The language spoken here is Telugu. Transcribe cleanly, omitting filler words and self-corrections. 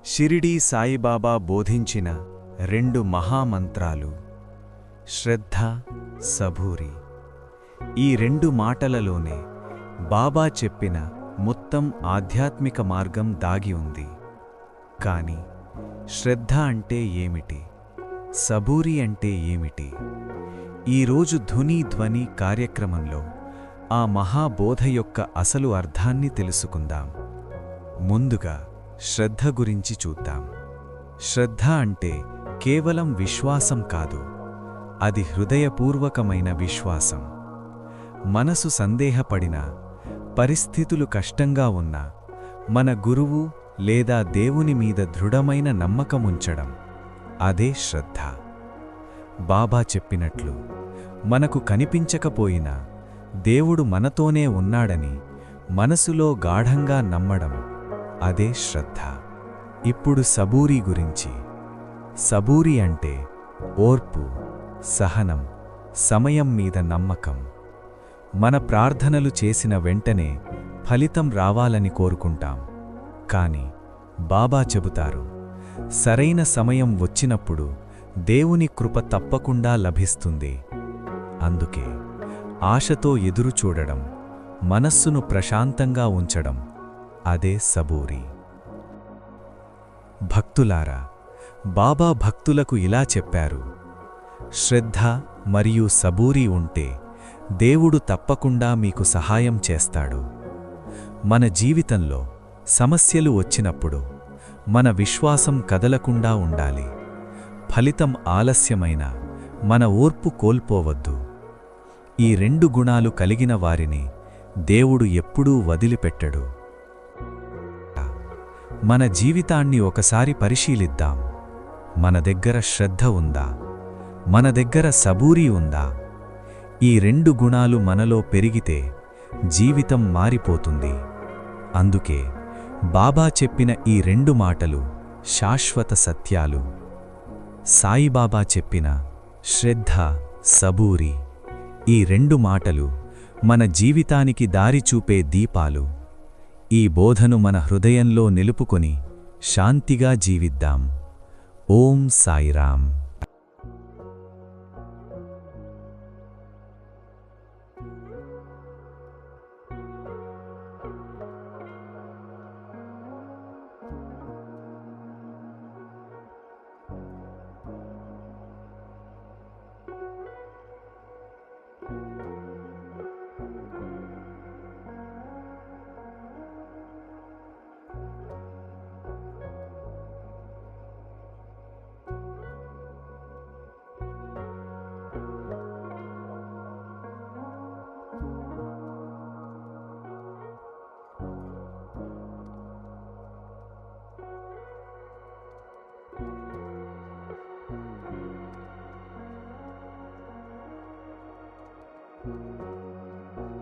షిరిడీ సాయిబాబా బోధించిన రెండు మహామంత్రాలు శ్రద్ధ, సబూరి. ఈ రెండు మాటలలోనే బాబా చెప్పిన మొత్తం ఆధ్యాత్మిక మార్గం దాగి ఉంది. కాని శ్రద్ధ అంటే ఏమిటి, సబూరి అంటే ఏమిటి? ఈరోజు ధ్వని కార్యక్రమంలో ఆ మహాబోధ యొక్క అసలు అర్థాన్ని తెలుసుకుందాం. ముందుగా శ్రద్ధ గురించి చూద్దాం. శ్రద్ధ అంటే కేవలం విశ్వాసం కాదు, అది హృదయపూర్వకమైన విశ్వాసం. మనసు సందేహపడినా, పరిస్థితులు కష్టంగా ఉన్నా, మన గురువు లేదా దేవుని మీద దృఢమైన నమ్మకముంచడం, అదే శ్రద్ధ. బాబా చెప్పినట్లు మనకు కనిపించకపోయినా దేవుడు మనతోనే ఉన్నాడని మనసులో గాఢంగా నమ్మడం, అదే శ్రద్ధ. ఇప్పుడు సబూరి గురించి. సబూరి అంటే ఓర్పు, సహనం, సమయం మీద నమ్మకం. మన ప్రార్థనలు చేసిన వెంటనే ఫలితం రావాలని కోరుకుంటాం. కాని బాబా చెబుతారు, సరైన సమయం వచ్చినప్పుడు దేవుని కృప తప్పకుండా లభిస్తుంది. అందుకే ఆశతో ఎదురుచూడడం, మనస్సును ప్రశాంతంగా ఉంచడం, అదే సబూరి. భక్తులారా, బాబా భక్తులకు ఇలా చెప్పారు, శ్రద్ధ మరియు సబూరి ఉంటే దేవుడు తప్పకుండా మీకు సహాయం చేస్తాడు. మన జీవితంలో సమస్యలు వచ్చినప్పుడు మన విశ్వాసం కదలకుండా ఉండాలి. ఫలితం ఆలస్యమైన మన ఓర్పు కోల్పోవద్దు. ఈ రెండు గుణాలు కలిగిన వారిని దేవుడు ఎప్పుడూ వదిలిపెట్టడు. మన జీవితాన్ని ఒకసారి పరిశీలిద్దాం. మన దగ్గర శ్రద్ధ ఉందా? మన దగ్గర సబూరి ఉందా? ఈ రెండు గుణాలు మనలో పెరిగితే జీవితం మారిపోతుంది. అందుకే బాబా చెప్పిన ఈ రెండు మాటలు శాశ్వత సత్యాలు. సాయిబాబా చెప్పిన శ్రద్ధ, సబూరి, ఈ రెండు మాటలు మన జీవితానికి దారి చూపే దీపాలు. ఈ బోధను మన హృదయంలో నిలుపుకొని శాంతిగా జీవిద్దాం. ఓం సాయిరాం.